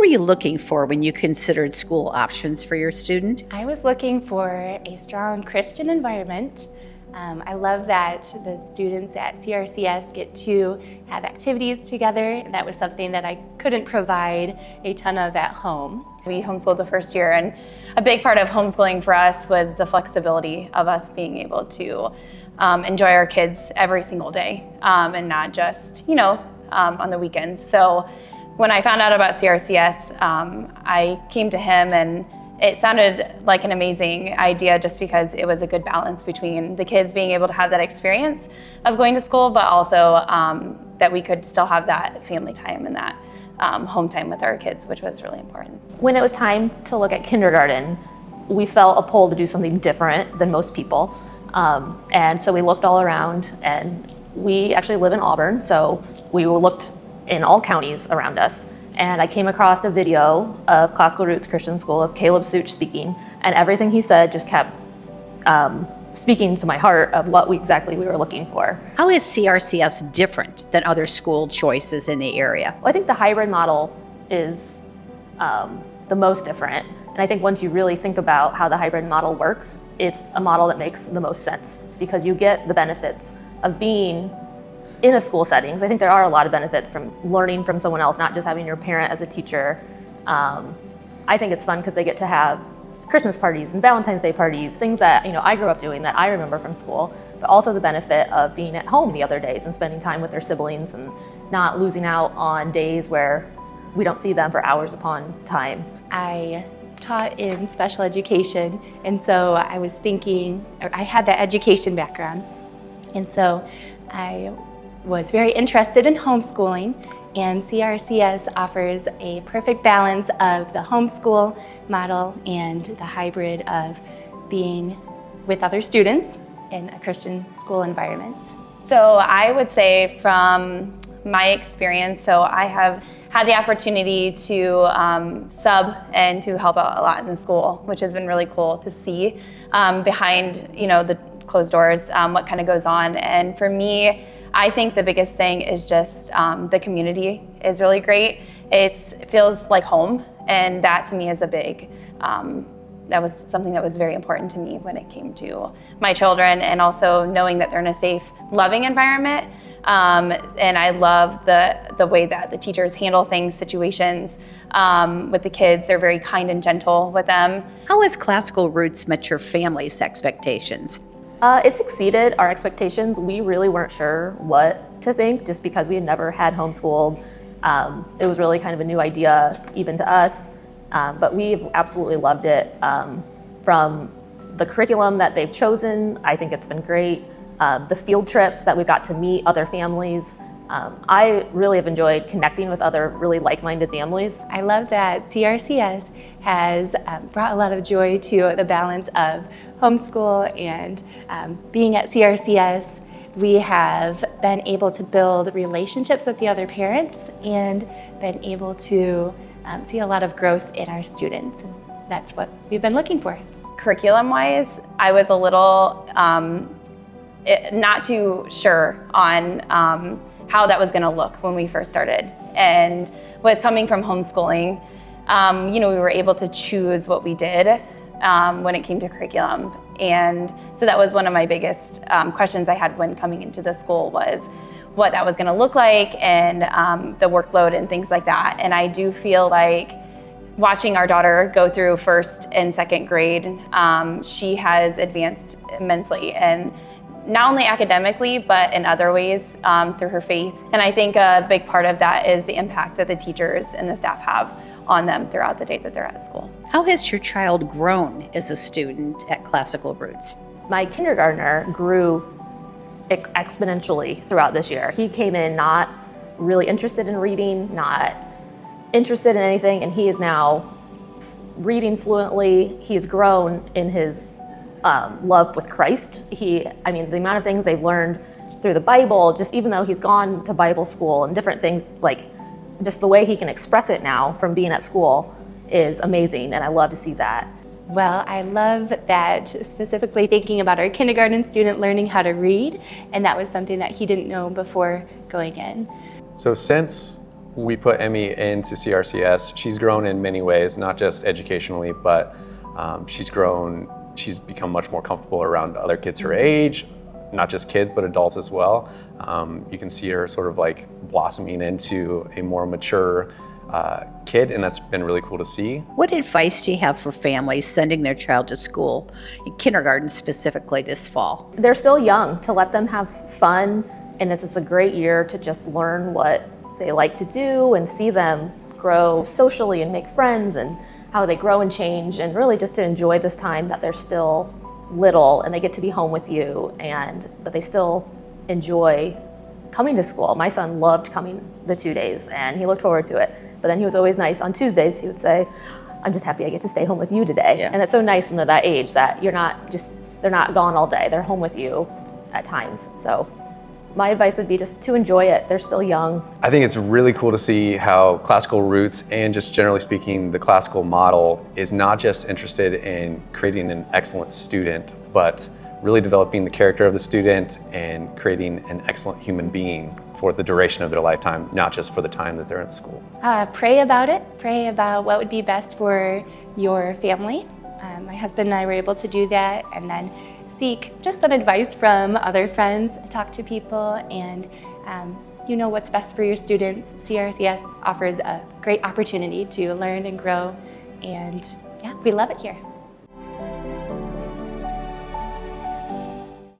were you looking for when you considered school options for your student? I was looking for a strong Christian environment. I love that the students at CRCS get to have activities together. That was something that I couldn't provide a ton of at home. We homeschooled the first year, and a big part of homeschooling for us was the flexibility of us being able to enjoy our kids every single day and not just, on the weekends. So when I found out about CRCS, I came to him, and it sounded like an amazing idea just because it was a good balance between the kids being able to have that experience of going to school, but also that we could still have that family time and that home time with our kids, which was really important. When it was time to look at kindergarten, we felt a pull to do something different than most people. And so we looked all around, and we actually live in Auburn, so we looked in all counties around us. And I came across a video of Classical Roots Christian School of Caleb Such speaking, and everything he said just kept speaking to my heart of what exactly we were looking for. How is CRCS different than other school choices in the area? Well, I think the hybrid model is the most different. And I think once you really think about how the hybrid model works, it's a model that makes the most sense because you get the benefits of being in a school settings. I think there are a lot of benefits from learning from someone else, not just having your parent as a teacher. I think it's fun because they get to have Christmas parties and Valentine's Day parties, things that I grew up doing that I remember from school, but also the benefit of being at home the other days and spending time with their siblings and not losing out on days where we don't see them for hours upon time. I taught in special education, and so I was thinking, I had that education background, and so I was very interested in homeschooling, and CRCS offers a perfect balance of the homeschool model and the hybrid of being with other students in a Christian school environment. So I would say from my experience, so I have had the opportunity to sub and to help out a lot in the school, which has been really cool to see behind the closed doors what kind of goes on. And for me, I think the biggest thing is just the community is really great. It feels like home, and that to me is a big, that was something that was very important to me when it came to my children, and also knowing that they're in a safe, loving environment. And I love the way that the teachers handle things, situations with the kids. They're very kind and gentle with them. How has Classical Roots met your family's expectations? It's exceeded our expectations. We really weren't sure what to think just because we had never had homeschooled. It was really kind of a new idea even to us, but we've absolutely loved it. From the curriculum that they've chosen, I think it's been great. The field trips that we've got to meet other families. I really have enjoyed connecting with other really like-minded families. I love that CRCS has brought a lot of joy to the balance of homeschool and being at CRCS. We have been able to build relationships with the other parents and been able to see a lot of growth in our students. And that's what we've been looking for. Curriculum-wise, I was a little not too sure on how that was going to look when we first started. And with coming from homeschooling, we were able to choose what we did when it came to curriculum. And so that was one of my biggest questions I had when coming into the school was what that was going to look like and the workload and things like that. And I do feel like watching our daughter go through first and second grade, she has advanced immensely, and not only academically, but in other ways through her faith. And I think a big part of that is the impact that the teachers and the staff have on them throughout the day that they're at school. How has your child grown as a student at Classical Roots? My kindergartner grew exponentially throughout this year. He came in not really interested in reading, not interested in anything, and he is now reading fluently. He's grown in his love with Christ. The amount of things they've learned through the Bible, just even though he's gone to Bible school and different things, like just the way he can express it now from being at school is amazing, and I love to see that. Well, I love that specifically thinking about our kindergarten student learning how to read, and that was something that he didn't know before going in. So since we put Emmy into CRCS, she's grown in many ways, not just educationally, but she's become much more comfortable around other kids her age, not just kids, but adults as well. You can see her sort of like blossoming into a more mature kid, and that's been really cool to see. What advice do you have for families sending their child to school, in kindergarten specifically, this fall? They're still young, to let them have fun, and this is a great year to just learn what they like to do and see them grow socially and make friends and how they grow and change, and really just to enjoy this time that they're still little and they get to be home with you, but they still enjoy coming to school. My son loved coming the 2 days and he looked forward to it. But then he was always nice. On Tuesdays, he would say, I'm just happy I get to stay home with you today. Yeah. And it's so nice when they're that age that they're not gone all day. They're home with you at times. So my advice would be just to enjoy it. They're still young. I think it's really cool to see how Classical Roots, and just generally speaking, the classical model is not just interested in creating an excellent student, but really developing the character of the student and creating an excellent human being for the duration of their lifetime, not just for the time that they're in school. Pray about it. Pray about what would be best for your family. My husband and I were able to do that, and then seek just some advice from other friends, talk to people, and you know what's best for your students. CRCS offers a great opportunity to learn and grow, and yeah, we love it here.